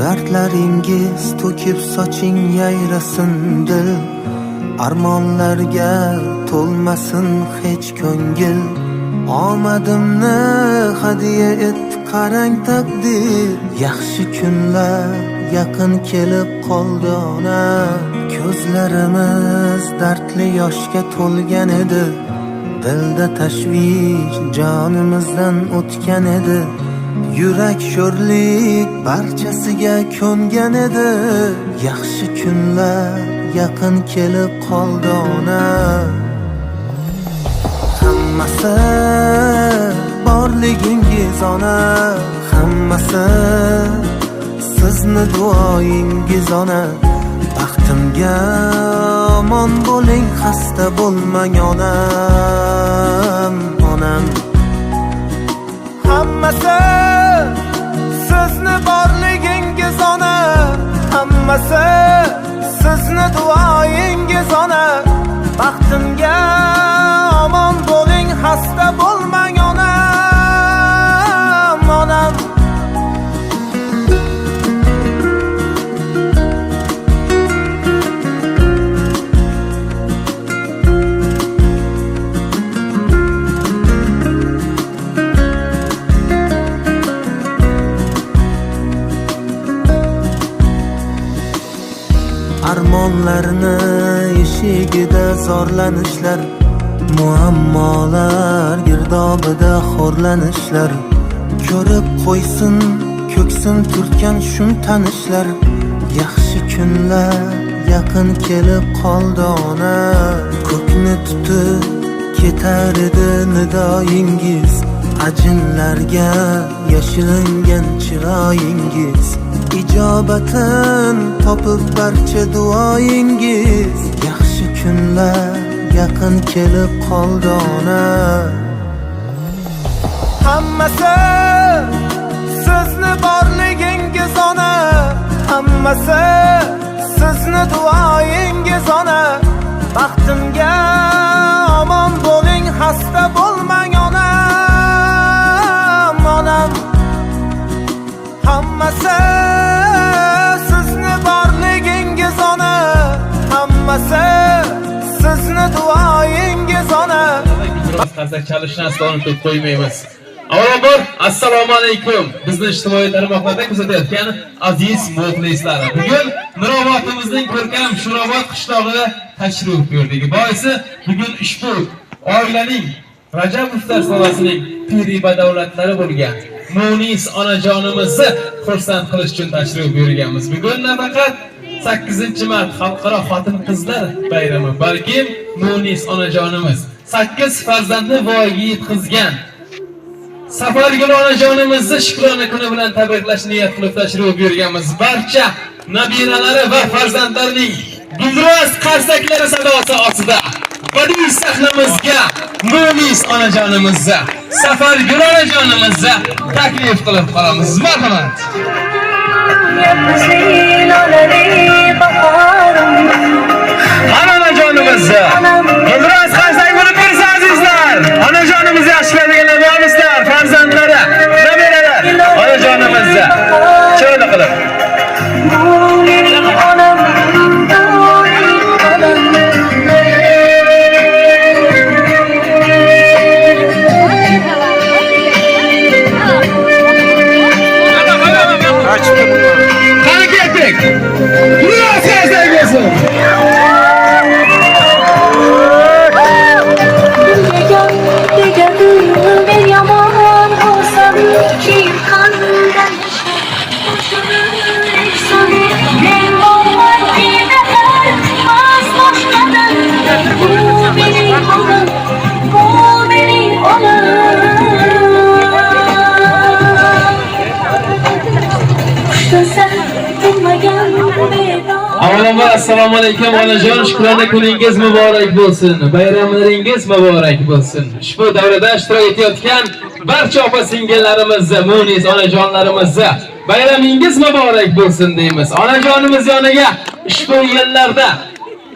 Dardlaringiz to'kib soching yayrasin dil, armonlarga to'lmasin hech ko'ngil. Omadimni hadiya etdi qarang taqdir, yaxshi kunlar yaqin kelib qoldi ona. Ko'zlarimiz dardli yoshga to'lgan edi, dilda tashvish jonimizdan o'tgan edi. Yurak sho'rlik barchasiga ko'ngan edi, yaxshi kunlar yaqin kelib qoldi ona. Hammasi borligingiz ona, hammasi sizni duoyingiz ona. Baxtimga omon bo'ling, xasta bo'lmang onam, onam. Hammasi sizni borligingiz ona, hammasi sizni duoyingiz ona. Baxtimga omon bo'ling, xasta bo'lmang onam, onam. Armonlarni eshigida zorlanishlar, muammolar girdobida xo'rlanishlar. Ko'rib qo'ysin ko'ksim turtgan shum tanishlar, yaxshi kunlar yaqin kelib qoldi ona. Ko'kni tutib ketar edi nidoyingiz, ajinlarga yashiringan chiroyingiz. Ijobatin topib barcha duoyingiz, yaxshi kunlar yaqin kelib qoldi ona. Hammasi sizni borligingiz ona, hammasi sizni duoyingiz ona. Baxtimga omon bo'ling, xasta bo'lmang onam, onam. Hammasi sizni borligingiz ona, hammasi sizni duoyingiz ona. Qarsak chalishni aslo unutib qo'ymaymiz. Avvalambor assalomu alaykum. Bizni ijtimoiy tarmoqlarda kuzatayotgan aziz muxlislar. Bugun Mirobotimizning ko'rkam Shurobod qishlog'ida tashrif buyurdik. Boisi bugun ushbu oilaning Rajab iftor solasining piri badavlatlari bo'lgan Munis onajonimizni xursand qilish uchun tashrif buyurganmiz. Bugun nafaqat 8-mart xalqaro xotin-qizlar bayrami, balki Munis onajonimiz 8 farzandni voyaga yetkazgan Safargul onajonimizni shukrona kuni bilan tabriklash niyat qilib tashrif buyurganmiz. Barcha nabiralari va farzandlarining gulroz qarsaklari sadosi ostida badiiy sahnamizga Munis onajonimizni, Safargul onajonimizni taklif qilib qolamiz. Marhamat. Onajonimizni gulroz qarsak bo'lib bersa azizlar. Onajonimizni yaxshilaydiganlar bormisizlar? Farzandlari, nabiralar onajonimizni chiroyli qilib. Qani ketdik. Gulroz qarsak bo'lsin. Avvalambor assalomu alaykum onajon, shukrona kuningiz muborak bo'lsin. Bayramlaringiz muborak bo'lsin. Ushbu davrada ishtirok etayotgan barcha opa-singillarimizni, Munis onajonlarimizni bayramingiz muborak bo'lsin deymiz. Onajonimiz yoniga ushbu yillarda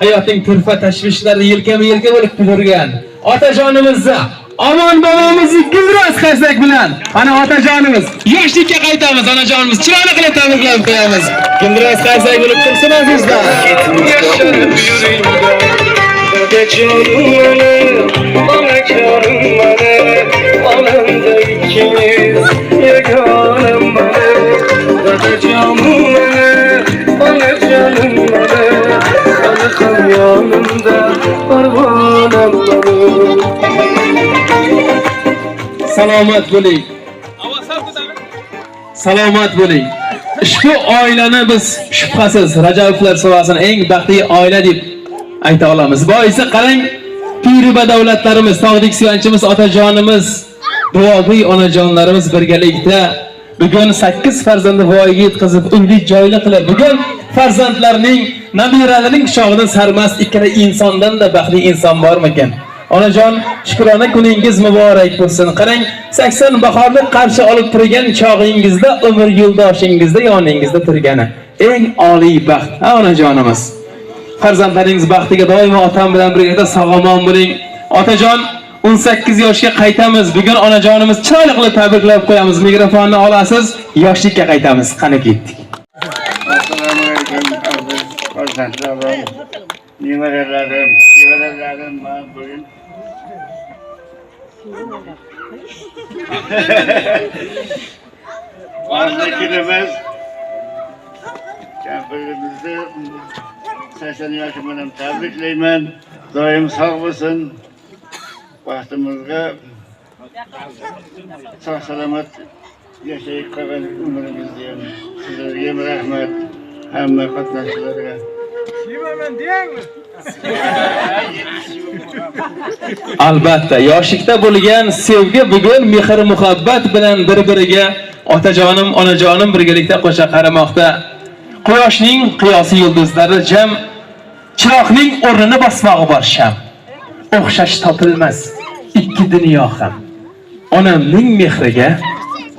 hayoting turfa tashvishlari yelkama-yelka bo'lib turgan otajonimizni Omon bobomizni Gulroz qaysak bilan ana otajonimiz yoshlikka qaytamiz, onajonimiz chiroyli qilib tabriklab qo'yamiz. Gulroz qaysak bo'lib tursin azizlar. Yaşarım yüreğimde Otacanım bana, anacanım bana Anamda ikimiz yakanım bana Otacanım bana, anacanım bana Alıkım yanımda parvanam bana Salomat bo'ling. Salomat bo'ling. Ushbu oilani biz shubhasiz Rajabovlar so'rasining eng baxtli oila deb ayta olamiz. Boisi qarang, piri va davlatlarimiz, tog'lik suyanchimiz, otajonimiz, duogo'y onajonlarimiz birgalikda bugun 8 farzandni voyaga yetkazib, umri joyli qilib, bugun farzandlarning, nabiralarining quchog'idan sarmast ikkala insondan da baxtli inson bormikan? Onajon, shukrona kuningiz muborak bo'lsin. Qarang, 80 bahorni qarshi olib turgan chog'ingizda umr yo'ldoshingizda yoningizda turgani eng oliy baxt. Ha onajonimiz. Farzandlaringiz baxtiga doimo otam bilan birga sog'omon bo'ling. Otajon, 18 yoshga qaytamiz. Bugun onajonimiz chiroyli qilib tabriklab qo'yamiz. Mikrofonni olasiz, yoshlikka qaytamiz. Qani ketdik. Assalomu alaykum farzandlarim, nevaralarim, nevaralarim mana bugun Vazirimiz kampirimizni 80 yoshi bilan tabriklayman. Doim sog' bo'lsin. Baxtimizga sog' salomat yashayib qolgan umrimizda ham sizlarga ham rahmat, hamma qatnashchilarga. Albatta, yoshlikda bo'lgan sevgi bugun mehr muhabbat bilan bir-biriga otajonim, onajonim birgalikda qo'sha qaramoqda. Quyoshning qiyosi yulduzlari jam, chiroqning o'rnini bosmog'i bor sham. O'xshash topilmas ikki dunyo ham. Onamning mehriga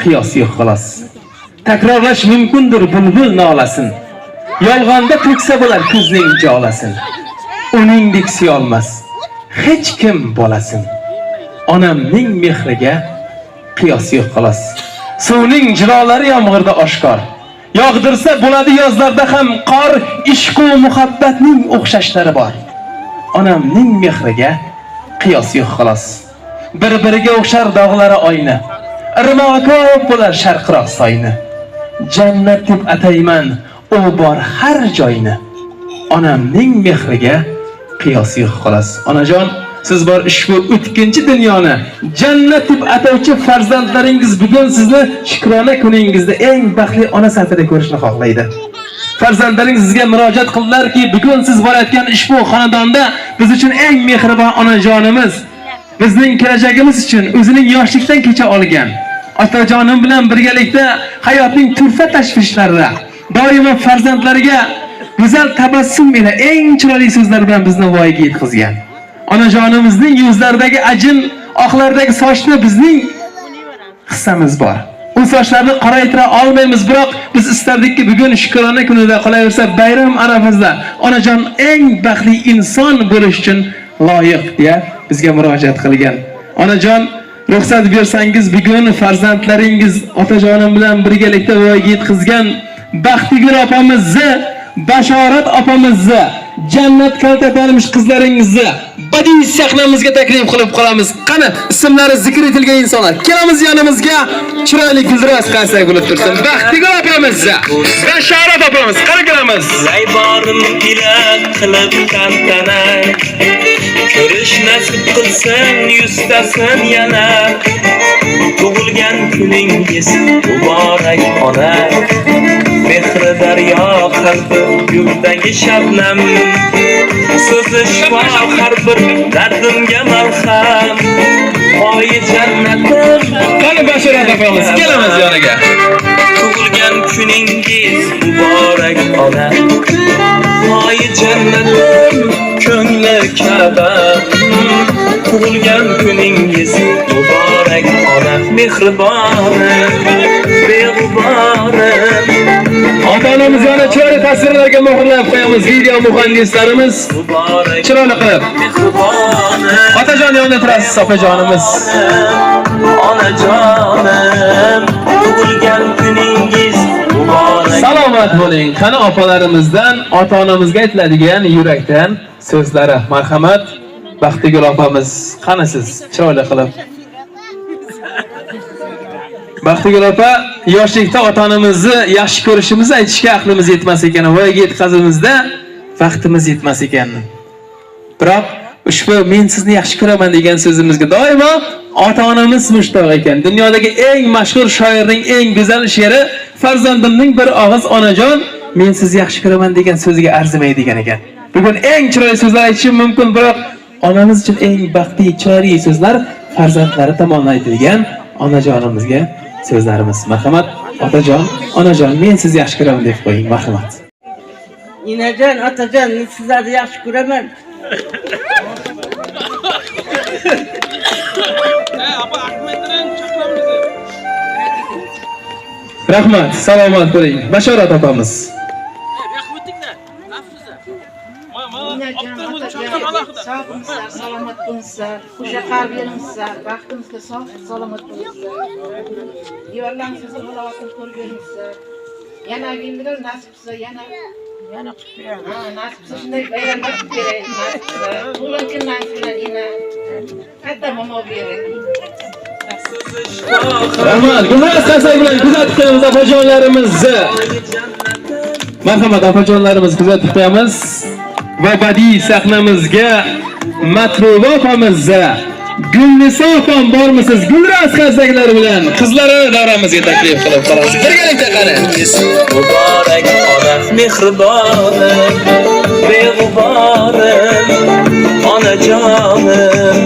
qiyos yo'q xolos. Takrorlash mumkindir bulbul nolasin. Yolg'onda to'ksa bo'lar kuzning jolasin. Uningdek siyolmas hech kim bolasin. Onamning mehriga qiyos yo'q xolos. Suvning jilolari yomg'irda oshkor. Yog'dirsa bo'ladi yozlarda ham qor, ishq va muhabbatning o'xshashlari bor. Onamning mehriga qiyos yo'q xolos. Bir-biriga o'xshar dog'lari oyna. Irmog'i ko'p bo'lar sharqroq soyni. Jannat deb atayman u bor har joyni. Onamning mehriga qiyos yo'q xolos. Onajon, siz bor ushbu o'tkinchi dunyoni jannat deb atovchi farzandlaringiz bugun sizni shukrona kuningizda eng baxtli ona sifatida ko'rishni xohlaydi. Farzandlaringiz sizga murojaat qildilarki, bugun siz borayotgan ushbu xonadonda biz uchun eng mehribon onajonimiz, bizning kelajagimiz uchun o'zining yoshlikdan kecha olgan otajonim bilan birgalikda hayotning turfa tashvishlarida doimo farzandlariga go'zal tabassum ila eng chiroyli so'zlar bilan bizni voyaga yetkazgan. Onajonimizning yuzlaridagi ajin, oqlaridagi sochni bizning hissamiz bor. U sochlarni qoraytira olmaymiz, biroq biz istardikki bugun shukrona kunida qolaversa bayram arafasida onajon eng baxtli inson bo'lish uchun loyiq deya bizga murojaat qilgan. Onajon, ruxsat bersangiz bugun farzandlaringiz otajonim bilan birgalikda voyaga yetkazgan Baxtigul opamizni, Bashorat opamizni, jannat kaltatalmish qizlaringizni badiiy sahnamizga taklif qilib qolamiz. Qani, ismlari zikr etilgan insonlar, kelamiz yonimizga, chiroyli Gulroz qaysak bo'lib tursin. Baxtigul opamizni, Bashorat opamiz, qani kelamiz. Layborim ila qilib tantana, ko'rish nasib qilsin yuztasin yana. Tug'ilgan kuningiz muborak ona, mehri daryo qalbi yurdagi shabnam, so'zi shifo har bir dardimga malham. Oyi jannatim, Qani Bashorat opamiz, kelamiz yoniga. tug'ilgan kuningiz muborak ona, oyi jannatim, ko'ngli Ka'ba. Tug'ilgan kuningiz muborak ona, mehribonim, beg'uborim. Ota-onamiz yana chiroyli tasvirlarga muhrlab qo'yamiz. Video muhandislarimiz chiroyli qilib. Otajon yonida turasiz, opajonimiz. Onajonim, tug'ilgan kuningiz muborak. Salomat bo'ling. Qani opalarimizdan, ota-onamizga aytiladigan yurakdan so'zlari. Marhamat, Baxtigul opamiz, qani siz chiroyli qilib. Baxtigul opa, yoshlikda ota-onamizni yaxshi ko'rishimizni aytishga aqlimiz yetmas ekan, va yetkazimizda vaqtimiz yetmas ekan. Biroq ushbu men sizni yaxshi ko'raman degan so'zimizga doimo ota-onamiz mushtoq ekan. Dunyodagi eng mashhur shoirning eng go'zal she'ri farzandimning bir og'iz onajon men sizni yaxshi ko'raman degan so'ziga arzimaydi degan ekan. Bugun eng chiroyli so'zlar aytishim mumkin, biroq onamiz uchun eng baxtli, chiroyli so'zlar farzandlari tomonidan aytilgan onajonimizga so'zlarimiz. Marhamat, otajon, onajon men sizni yaxshi ko'raman deb qo'ying, marhamat. Inajon, otajon, men sizlarni yaxshi ko'raman. Rahmat, salomat bo'ling. Bashorat opamiz. Sog'imizlar, salomat bo'lingizlar, xushya qalbingizlar, baxtimizga sog' salomat bo'lingizlar. Diyorlaringizni halovatini ko'rganingizlar. Yana endi nasib qilsa yana nasib qilsa shunday bayramlar qilib beraylik, nasib qilsa. Tug'ilgan kunlaringiz bilan yana katta momo bering. Rahmat, gullar qasak bilan kuzatib qo'yamiz opajonlarimizni. Marhamat, opajonlarimiz kuzatib qo'yamiz. Va badiiy sahnamizga Matruba opamizni, Gulnisa opam bormisiz? Gullar qasaklari bilan qizlari davramizga taklif qilib qolamiz. Birgalikda qani. Muborak ona mehribonim, beg'uborim, onajonim.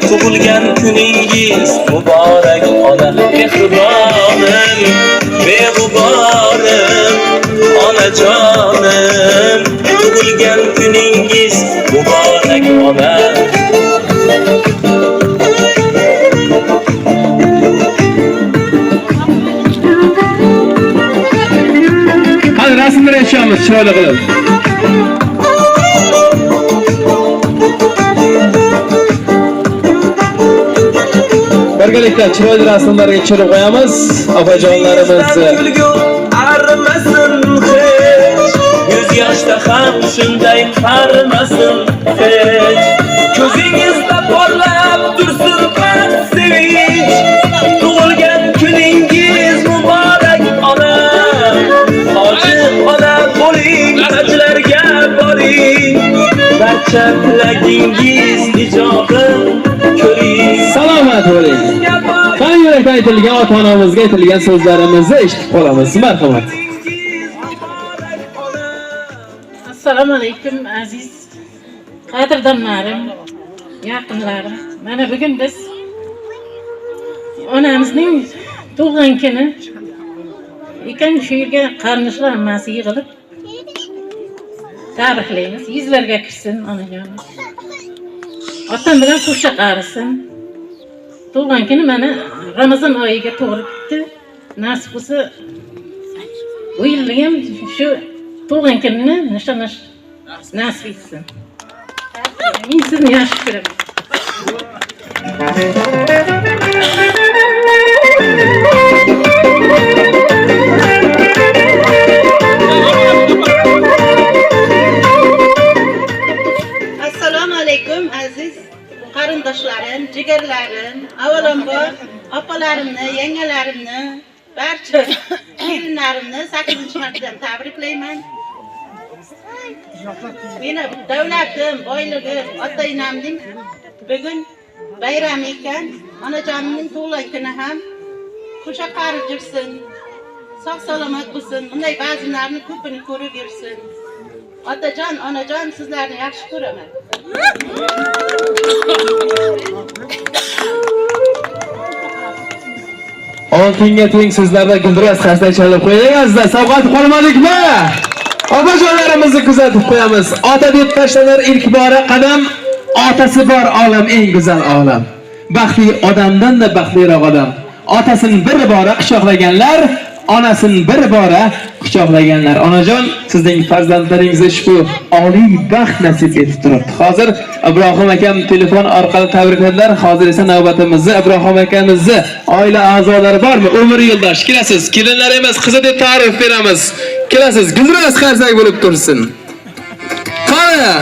Tug'ilgan kuningiz muborak ona mehribonim, beg'uborim, onajonim. Tug'ilgan kuningiz muborak ona. Hadi rasmlar yaşayamiz chiroyli qilib. Birgalikda chiroyli rasmlarga tushirib qo'yamiz opajonlarimizni. Arimasin hech, yuz yoshda ham shunday qarimasin hech. Ko'zingizda porlab tursin baxt sevinch. Tug'ilgan kuningiz muborak ona. Hoji ona bo'ling, hajlarga boring. Barcha tilagingiz ijobin ko'ring. Salomat bo'ling. Qani yurakda aytilgan ota-onamizga aytilgan so'zlarimizni eshitib qolamiz. Marhamat. Assalomu alaykum aziz qadrdonlarim, yaqinlarim. Mana bugun biz onamizning tug'ilgan kuni ekan, shu yerga qarindishlar hammasi yig'ilib tabriklaymiz. Yuzlarga kirsin onajon. Otam bilan xushya qarisin. Tug'ilgan kuni mana Ramazon oyiga to'g'ri ketdi. Nasib bo'lsa bu yil ham shu tug'ilgan kunini nishonlash nasib etsin. Men sizni yaxshi ko'raman. Assalomu alaykum aziz qarindoshlarim, jigarlarim, avvalambor opalarimni, yangalarimni, barcha kelinlarimni 8-martadan tabriklayman. Meni davlatim, boyligim, ota-onamning bugun bayrami ekan, onajonimning tug'ilgan kuni ham xushya qarib yursin, sog' salomat bo'lsin, bunday bazmlarni ko'pini ko'rib yursin. Otajon, onajon, sizlarni yaxshi ko'raman. Oltinga teng so'zlarda guldiras qasday chalib qo'ying azizlar. Sovg'atib qolmadikmi? Opajonlarimizni kuzatib qo'yamiz. Ota deb tashlanar ilk bora qadam, otasi bor olam eng go'zal olam. Baxtli odamdan-da baxtliroq odam. Otasini bir bora quchoqlaganlar, onasini bir bora quchoqlaganlar. Onajon, sizning farzandlaringizga ushbu oliy baxt nasib etib turibdi. Hozir Ibrohim akam telefon orqali tabrikladilar. Hozir esa navbatimizni Ibrohim akamizni oila a'zolari bormi? Umr yo'ldosh, kelasiz. Kelinlar emas, qizi deb ta'rif beramiz. Kelasiz, gulras qarsak bo'lib tursin. Qani?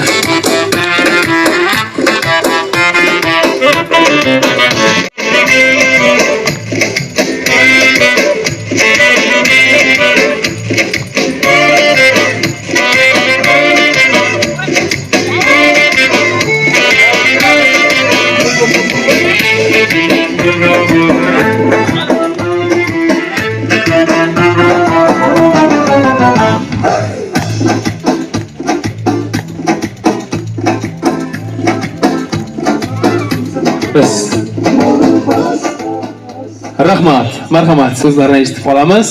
Rahmat, marhamat, so'zlarni eshitib qolamiz.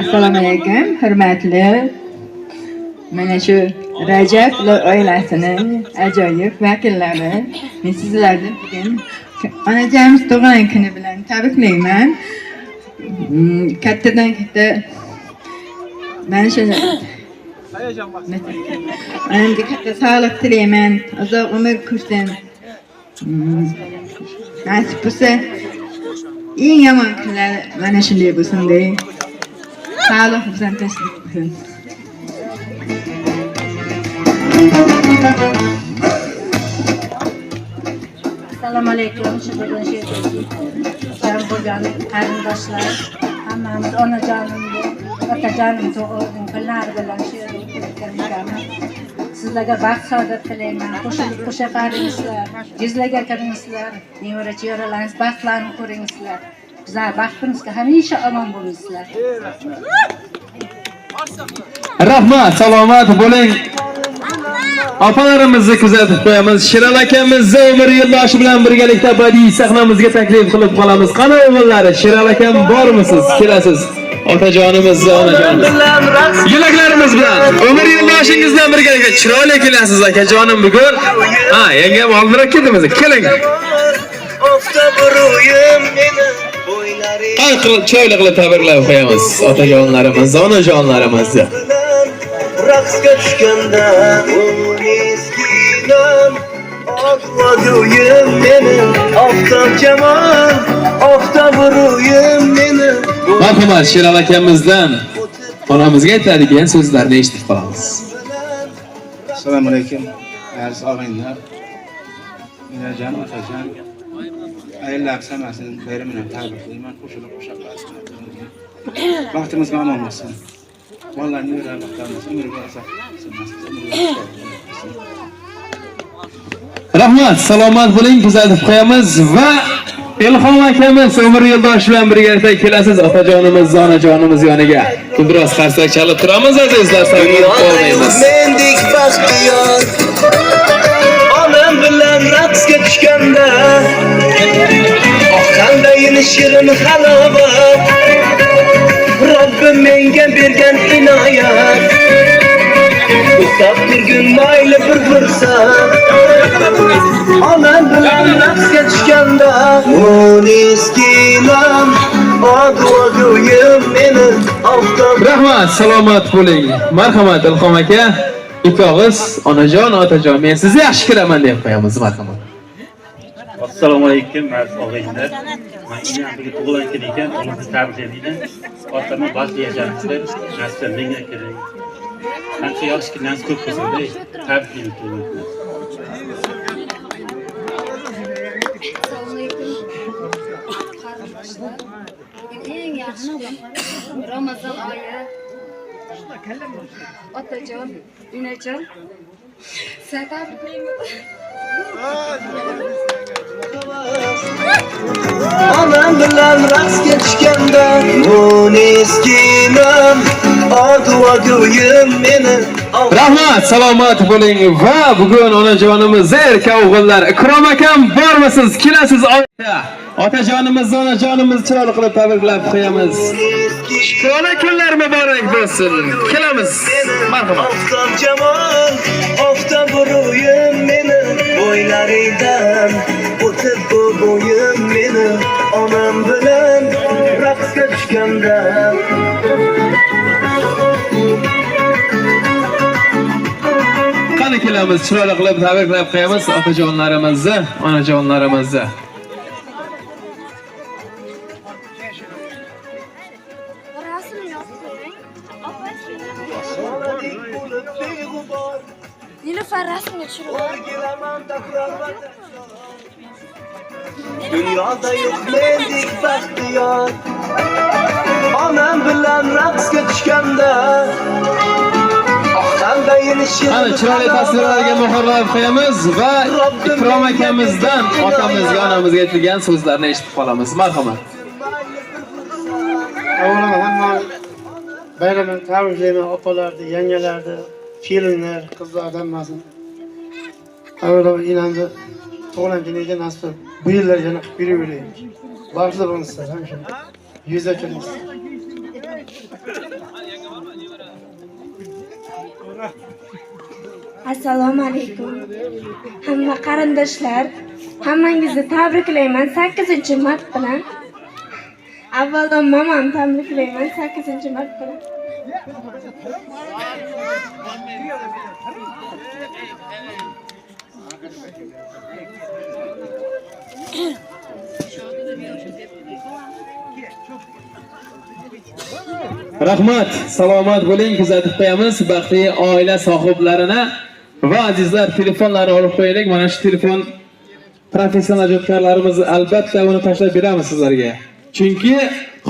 Assalomu alaykum, hurmatli. Mana shu Rajab oilasining ajoyib vakillari. Men sizlarni bugun onajonimiz tug'ilgan kuni bilan tabriklayman. Kattadan katta mana shu menga katta sog'lik tilayman, uzoq umr ko'rsin. Nasib bo'lsa, eng yomon kunlar mana shunday bo'lsin deb. Sog'lik bilan tinchlik bo'lsin. Assalomu alaykum. Shu bugun jam bo'lgan qarindoshlar, hammamiz onajonimni, otajonimni tug'ilgan kunlari bilan shu yerga kelganmiz. Sizlarga baxt saodat tilayman. Qo'shilib qo'sha qaringizlar, yuzlarga kiringizlar, nevara-chevaralarning baxtlarini ko'ringizlar. Bizlar baxtimizga hamisha omon bo'lingizlar. Rahmat, salomat bo'ling. Opalarimizni kuzatib qo'yamiz. Shiral akamizni umr yo'ldoshi bilan birgalikda badiiy sahnamizga taklif qilib qolamiz. Qani o'g'illari, Shiral akam bormisiz? Kelasiz. Otajonimizni, onajonimiz. Yo'laklarimiz bilan umr yo'ldoshingiz bilan birgalikda chiroyli kelasiz akajonim bugun. Ha, yangam oldinroq keldimiz. Keling. Chiroyli qilib tabriklab qo'yamiz otajonlarimizni, onajonlarimizni. Raqsga tushganda eskidan otladim meni oftob jamol oftob ruhim meni. Marhamat, Shiral akamizdan onamizga aytadigan so'zlarni eshitib qolamiz. Assalomu alaykum, aziz og'aynilar. Minajon, otajon, ayollar samasini bayram bilan tabriklayman. Qo'shilib qo'sha qilasiz. Baxtimizga omon bo'lsin. Vallahi nura baxtimiz umrga uzoq bo'lsin. Rahmat, salomat bo'ling, kuzatib qo'yamiz va Ilhom akamiz umr yo'ldoshi bilan birgalikda kelasiz otajonimiz, onajonimiz yoniga. Biroz qarsak chalib turamiz azizlar, savnib qolmaymiz. Mendik baxtiyor onam bilan raqsga tushganda qandayin shirin halovat Rabbim menga bergan inoyat Ustob turgun mayli bir fursat onam bilan raqsga tushganda Moniskinam odvoyim meni oftob. Rahmat, salomat bo'ling. Marhamat Ilhom aka, ikkovimiz onajon, otajon, men sizni yaxshi ko'raman deb qo'yamiz, marhamat. Assalomu alaykum, aziz og'aynilar. Men yangi tug'ilgan kun ekan, sizni tabriklayman. Otama baxtli yashashni, nasib menga kerak. Qancha yaxshi kunlarni ko'p bo'lsin-da, tabriklayman. Eng yaxshi Ramazon oyi. Otajon, onajon, sizni tabriklayman. Onam bilan raqsga tushganda Moniskinam odvoyim meni. Rahmat, salomat bo'ling va bugun onajonimiz erka o'g'illar Ikrom akam bormisiz? Kelasiz oita. Otajonimiz, onajonimiz chiroyli qilib tabriklab qo'yamiz. Chiroyli kunlar muborak bo'lsin. Kelamiz. Marhamat. Oftob jamol, oftob ruhim meni, bo'ylaringdan o'tib bo'yim meni. Onam bilan raqs raqsga tushganda Qani kelamiz, chiroyli qilib tabriklab qo'yamiz otajonlarimizni, onajonlarimizni. Nilufar rasmga tushirib. Dunyoda yo'q mendek baxtiyor onam bilan raqsga tushganda Qani chiroyli tasvirlarga muhrlab qo'yamiz va Ikrom akamizdan otamizga, onamizga aytilgan so'zlarni eshitib qolamiz. Marhamat. Avvalo hamma bayramni tabriklayman, opalarni, yangalarni, kelinlar, qizlardan hammasini. Avvalo inamni tug'ilgan kuniga nasib bu yillar yana qilib beraveraylik. Baxtli bo'linglar hamisha. Yuz ochamiz. Assalomu alaykum. Hamma qarindoshlar, hammangizni tabriklayman 8-mart bilan. Avvalo mamam tabriklayman 8-mart bilan. Rahmat, salomat bo'ling, kuzatib qo'yamiz baxtli oila sohiblarini va azizlar telefonlarini olib qo'yaylik. Mana shu telefon professional ijodkorlarimiz albatta uni tashlab beramiz sizlarga. Chunki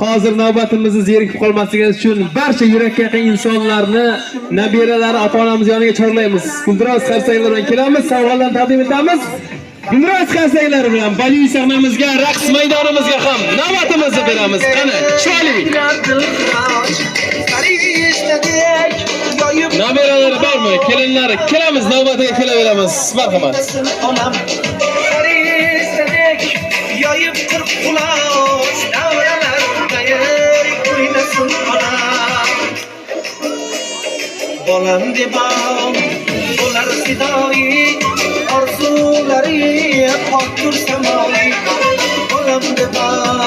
hozir navbatimizni zerikib qolmasligimiz uchun barcha yurakka yaqin insonlarni, nabiralari, ota-onamiz yoniga chorlaymiz. Guldiroz qarsaklar bilan kelamiz, sovg'alarni taqdim etamiz. Guldiroz qarsaklar bilan badiiy sahnamizga, raqs maydonimizga ham navbatimizni beramiz. Qani, chiroyli. Nabiralari bormi? Kelinlar, kelamiz, navbatiga kelaveramiz. Marhamat. onam farishtadek yoyib turib quloch davralardayib o'ynasin onam bolam debam bo'lar fidoyi orzulari qottur samoyi bolam debam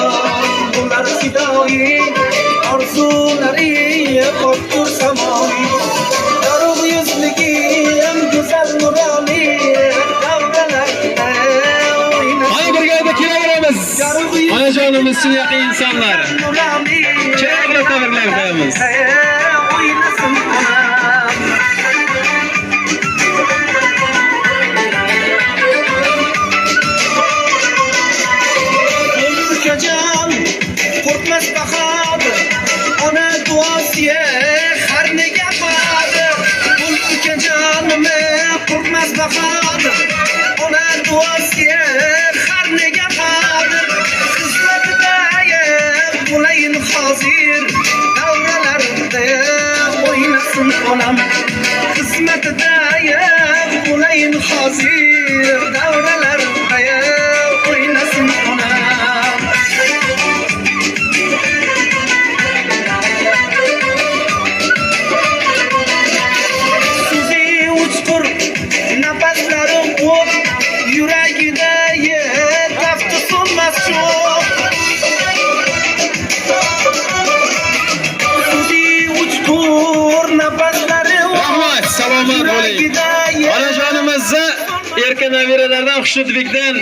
bo'lar fidoyi orzulari qottur samoyi yorug' yuzligim go'zal nurali davralarda Mana birgalikda kelaveramiz. Onajonimiz uchun yaqin insonlar. Chiroyli tabriklar qo'yamiz. o'ynasin onam Ulkajon qo'rqmas bahodir ona duosiga har nega qodir Ulkajonimi qo'rqmas bahodir ona duosiga har nega qodir xizmatidayam bo'layin hozir davralarda o'ynasin onam xizmatidayam bo'layin hozir davralarda o'ynasin onam Suzi uchqur nafaslarim o'q yuragida tafti so'nmas sho'x Suzi uchqur nafaslarim Rahmat, salomat bo'ling. Onajonimizni erkin nabiralardan Xushudbekdan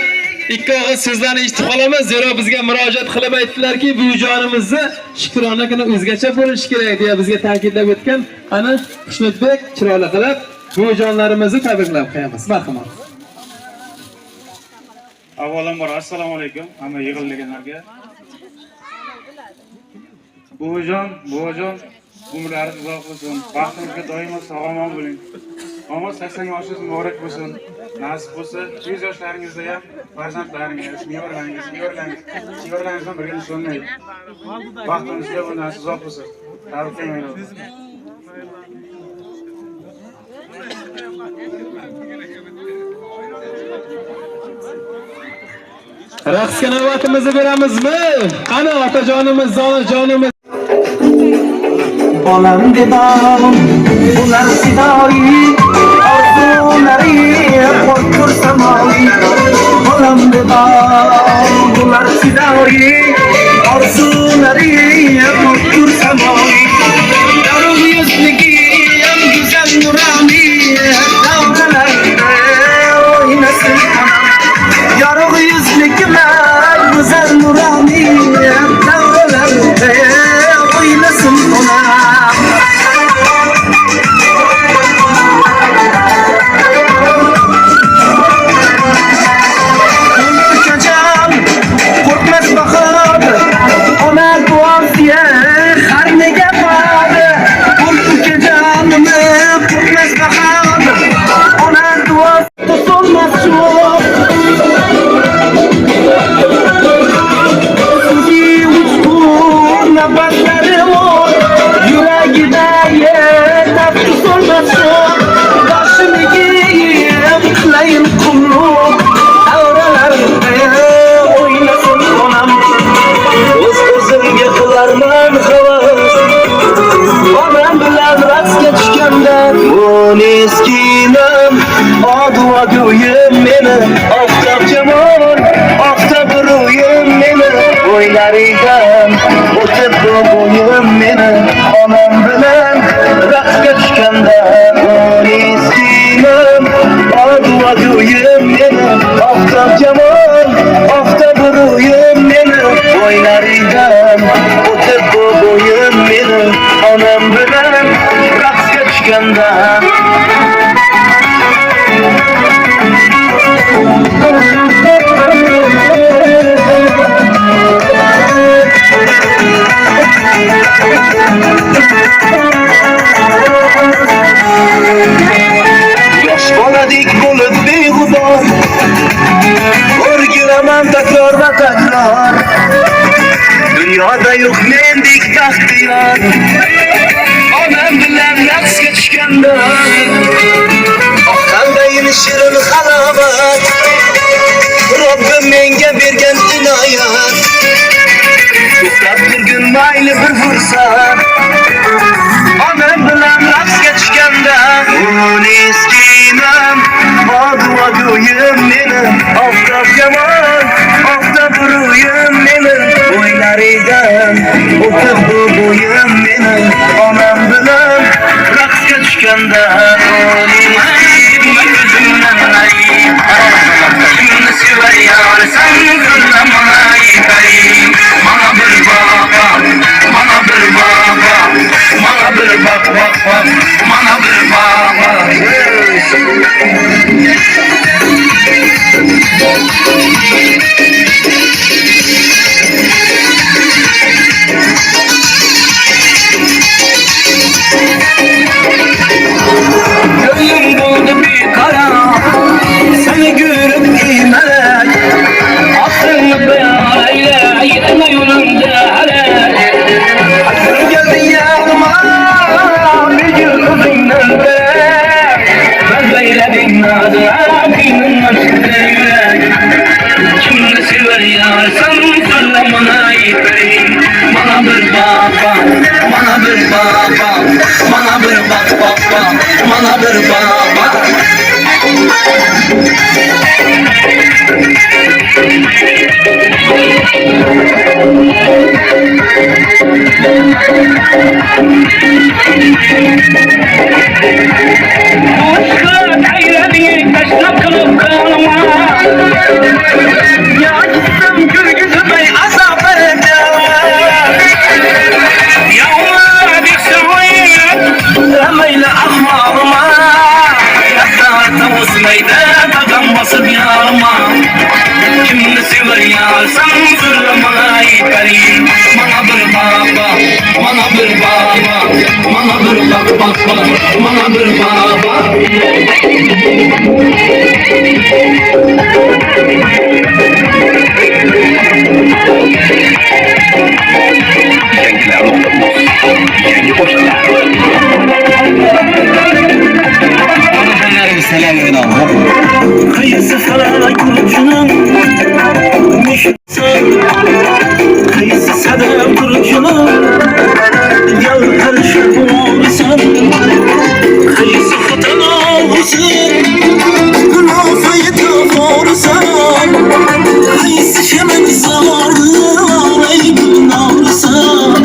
ikki og'iz so'zlarni eshitib qolamiz. Zero bizga murojaat qilib aytdilarki, buvijonimizni shukrona kuni o'zgacha bo'lishi kerak deya bizga ta'kidlab o'tgan. Ana Xushudbek chiroyli qilib buvijonlarimizni tabriklab qo'yamiz. Marhamat. Avvalambor assalomu alaykum hamma yig'ilganlarga. Buvijon, umrlaringiz uzoq bo'lsin. Baxtingizga doimo sog'-omon bo'ling. Omon 80 yoshingiz muborak bo'lsin. Nasib bo'lsa, 100 yoshlaringizda ham farzandlaringiz, nevaralaringiz bilan birga nishonlaydi. Baxtingizga bu nasib uzoq bo'lsin. Tabriklayman. Raqsga navbatimizni beramizmi? Qani otajonimiz, onajonimiz. bolam debam bo'lar fidoyi orzulari qottur samoyi bolam debam bo'lar fidoyi orzulari yuragim o'tib bo'yim meni onam bilan raqsga tushganda eskiyim oduvadoyim meni oftob jamol oftob ro'yim meni o'ylaringdan o'tib bo'yim meni onam bilan raqsga tushganda yosh boladik bo'lib beg'ubor o'rgiraman takror va takror dunyoda yo'q mendek baxtiyor onam bilan raqsga tushganda qanday shirin halovat Robbim menga bergan inoyat to'xtab turgin mayli bir fursat onam bilan raqsga tushganda eskiyman oduvadoyim meni oftob jamol oftob ro'yim meni o'ylaringdan o'tib bo'yim meni onam bilan raqsga tushganda Gönlüm buldu bir kara seni görüp imelek aklını beyle gitme yolunda Hatırım geldin yanıma bir gün kızından ben beyledim adı abinin aşkına yürek kimini sever yarsan söyle bana yitireyim bana bir baba bana bir baba bana bir baba bana bir baba Aşkın eylediği taşla kılıp kanıma Ya gitsem gürgüzü bey azap edeceğim Yavma bir şahit demeyle ahmağıma Yaktağıta usmaydı takam basıp yarıma Kimini sever yarsan söyle bana yitireyim Bana bir baba, bana bir baba Bana bir baba, bana bir baba Yeni koşular Selam edin Kıyısı falan kurşunun Kıyısı sadem kurşunun Yal karışık olursan Kıyısı fıtan olursan Günafayı taf olursan Kıyısı şemen sardı Aybın olursan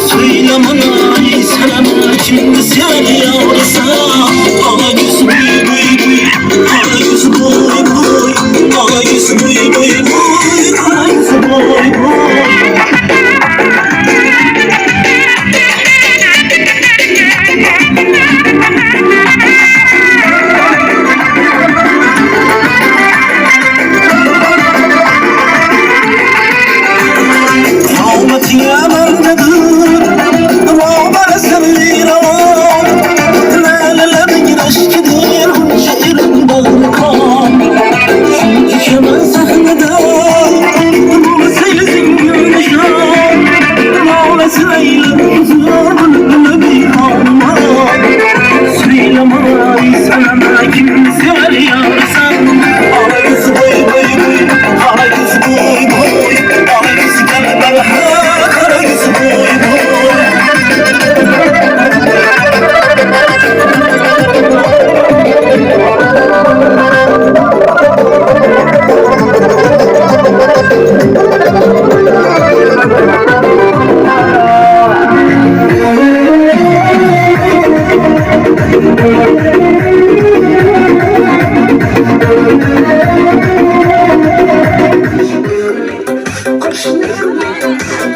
Söyle bana selam şimdi sen yavrusan Ana yüz buy buy buy Ana yüz buy buy Ana yüz buy buy buy Ana yüz buy buy Rahmet yamandadır Dualar sevir aman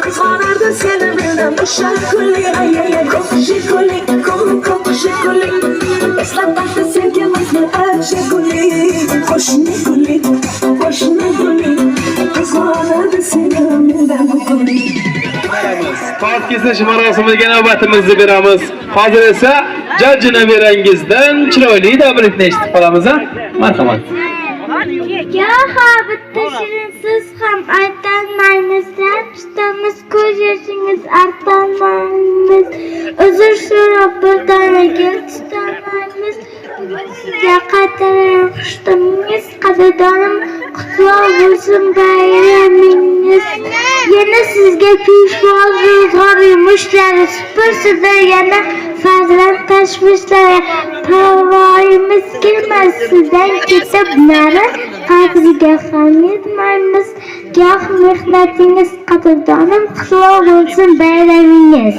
Kızardı seni bildim şarkılı ay ay ay şarkılı kok şarkılı Esnafta sevgimizi şarkılı Hoş ne gülü Kızardı seni bildim To'rt kesish marosimiga navbatimizni beramiz. Hozir esa jajji nabirangizdan chiroyli tabrikni eshitib qolamiz. Marhamat. Goho bitta shirin so'z ham aytolmaymiz, Ramshitamiz ko'z yoshingiz artolmaymiz, uzr so'rab bir dona gul tutolmaymiz. Sizga qadrdon xushtamingiz, qadrdonim qutlug' bo'lsin bayramingiz. Yana sizga peshvoz ro'zg'or yumushlari supursida, yana farzand tashvishlari parvoyimiz kelmas sizdan ketib nari, qadriga ham yetmaymiz. Goh mehnatingiz qadrdonim qutlug' bo'lsin bayramingiz.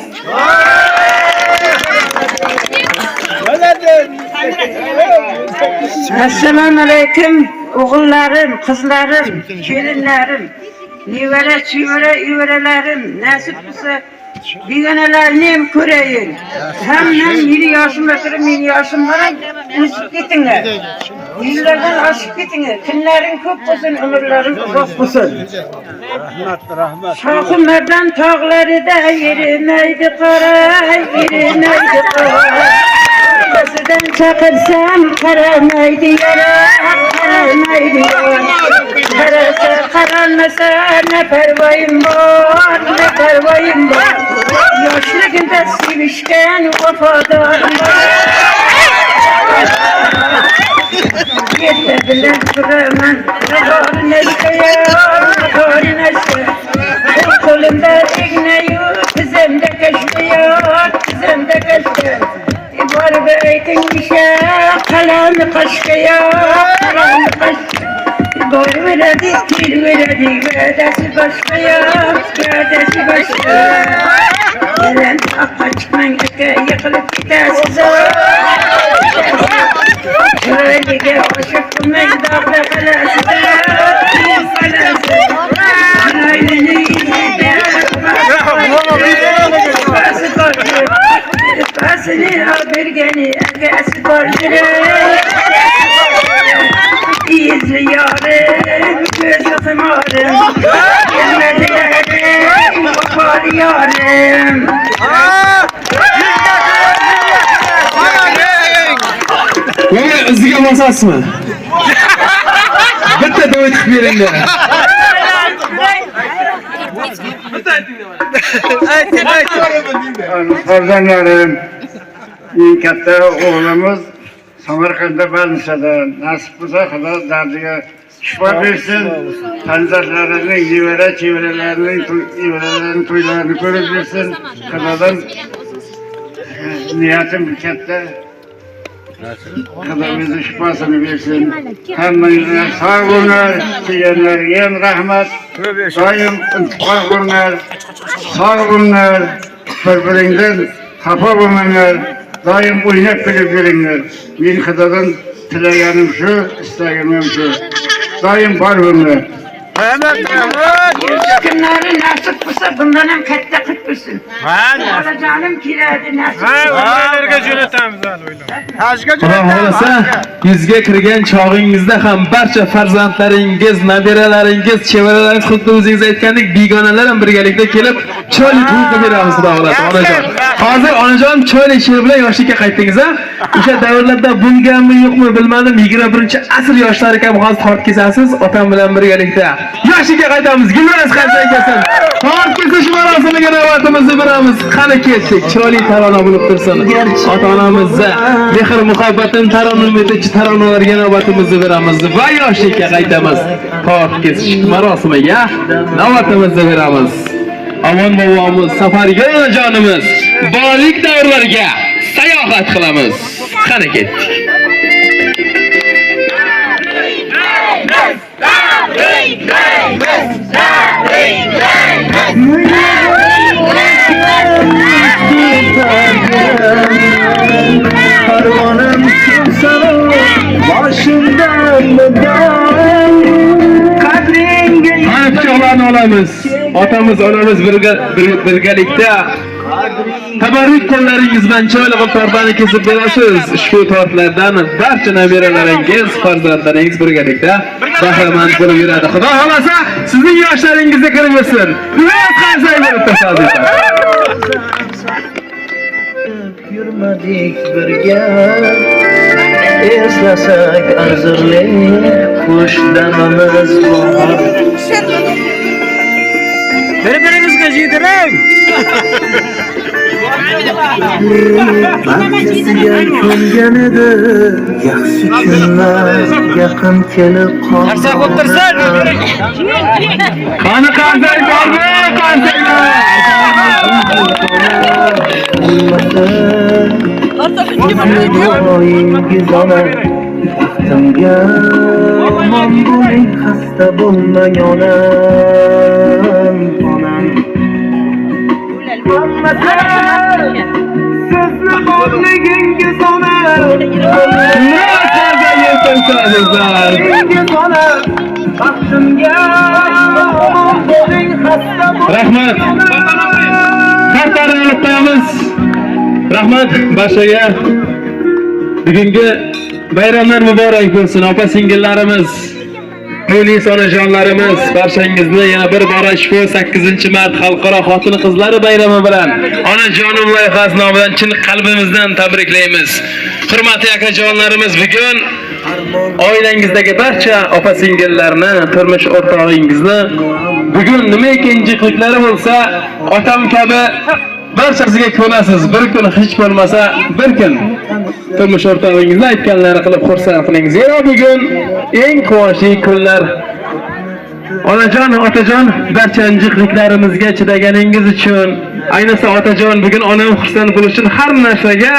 Assalomu alaykum o'g'illarim, qizlarim, kelinlarim, nevara, chevara, evaralarim, nasib bo'lsa begonalarni ham ko'rayin. Hammam yili yoshim o'tirib, meni yoshim bilan o'sib ketinglar. Yillardan oshib ketinglar. Kunlaring ko'p bo'lsin, umrlaring uzoq bo'lsin. Rahmat. Shohimlardan tog'larida yerimaydi qoray, yerimaydi qoray. Kasidan chaqirsam qaramaydi yara, qaramaydi yara. Qarasa qaramasa ne parvoyim bor, ne parvoyim bor. Yoshligimda sevishgan vafodorim bor. Yetti bilan turaman, qo'rinasi. Qo'limda igna-yu, tizimda kashlayot, tizimda kashlayot. Borib ayting isha, qalamni qashqaya, qalamni qashqaya. Boraveradi, kelaveradi, va'dasi boshqaya, va'dasi boshqa. Yalan toqqa chiqmang aka, yiqilib ketasiz. Chiroyliga oshiq qilmang, dog'da qolasiz. Chiroylini Pasini bergani akasi bordir. Izli yorim, ko'zi ximorim, kelmadilarim, vafoli yorim. Voy, o'ziga bosasizmi? Bitta duet qilib beringlar. Farzandlarim, eng katta o'g'limiz Samarqandda bo'lsa-da, nasib bo'lsa Xudo dardiga shifo bersin. Farzandlarining nevara, chevaralarining to'ylarini ko'rib bersin. Xudodan niyatim katta. Xudo o'zi shifosini bersin. Hammanglar sog' bo'linglar, kelganlarga ham rahmat. Doim intiqom bo'linglar, sog' bo'linglar, bir-biringizdan xafa bo'lmanglar. Doim o'ynab kulib yuringlar. Men Xudodan tilaganim shu, istaganim shu. Doim bor bo'linglar. Kunlari nasib bo'lsa bundan ham katta qilib bo'lsin. Onajonim keladi nasib. Onalarga jo'natamiz hajga Xudo xolasa, yuzga kirgan chog'ingizda ham barcha farzandlaringiz, nabiralaringiz, chevaralaringiz xuddi o'zingiz aytgandek begonalar ham birgalikda kelib choyli to'y qilib beramiz Xudo xolasa onajon. Hozir onajon choyli ishi bilan yoshlikka qaytdingiz a? O'sha davrlarda bo'lganmi yo'qmi bilmadim, 21-asr yoshlari kabi hozir tort kesasiz otam bilan birgalikda. Yoshlikka qaytamiz, Gulraz qancha ekansan. Tort kesish marosimiga navbatimizni beramiz. Qani ketdik, chiroyli tarona bo'lib tursin. Ota-onamizga mehr muhabbatin taronum etuvchi taronalarga navbatimizni beramiz va yoshlikka qaytamiz. Tort kesish marosimiga navbatimizni beramiz. Omon bobomiz safarga onajonimiz, boylik davrlarga sayohat qilamiz. Qani ketdik. Karvanım sana başımdan mıdan? Kadringin Qani pichoqlarni olamiz. otamiz, onamiz birgalikda tabarruk qo'llaringiz bilan chiroyli qilib tortani kesib berasiz. Ushbu tortlardan barcha nabiralaringiz, farzandlaringiz birgalikda bahramand bo'lib yuradi. Xudo xolasa sizning yoshlaringizga kirib o'tsin. Niyat qilsang bo'lib tasavvur. Yurmadik birga, eslasak arzirli xush damimiz bor. Bir-birimizga jiydiring. Barchasiga ko'ngan edi, yaxshi kunlar yaqin kelib qoldi. Qarsa o'tirsin. Qani qarzay bormi? Qarzaylar. Baxtimga omon bo'ling, xasta bo'lmang onam. Sizni borligingiz onam. Baxtimga omon bo'ling, xasta bo'lmang. Rahmat. Kartlarni olib qo'yamiz. Rahmat barchaga. Bugungi bayramlar muborak bo'lsin, opa-singillarimiz, polis onajonlarimiz, barchangizni yana bir bora ushbu 8-mart xalqaro xotin-qizlar bayrami bilan onajonim loyihasi nomidan chin qalbimizdan tabriklaymiz. Hurmatli akajonlarimiz, bugun oilangizdagi barcha opa-singillarni, turmush o'rtog'ingizni bugun nimaiki injiqliklari bo'lsa, otam kabi barchasiga ko'nasiz. Bir kun hech bo'lmasa bir kun turmush o'rtog'ingizni aytganlarini qilib xursand qiling. Zero bugun eng quvonchli kunlar. Onajon, otajon, barcha injiqliklarimizga chidaganingiz uchun, ayniqsa otajon bugun onam xursand bo'lish uchun har narsaga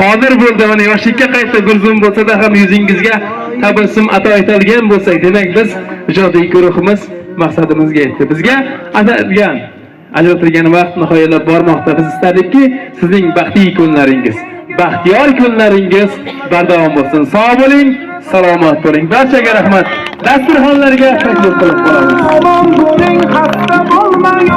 qodir bo'ldi. Mana yoshlikka qaytdi, gurzum bo'lsa-da ham yuzingizga tabassum ato etilgan bo'lsak, demak biz ijodiy guruhimiz maqsadimizga yetdi. Bizga atalgan ajratilgan vaqt nihoyalab bormoqda. Biz istadikki, sizning baxtli kunlaringiz, baxtiyor kunlaringiz bardavom bo'lsin. Sog' bo'ling, salomat bo'ling. Barchaga rahmat. Dasturxonlarga taklif qilib qolamiz. Omon bo'ling, xasta bo'lmang.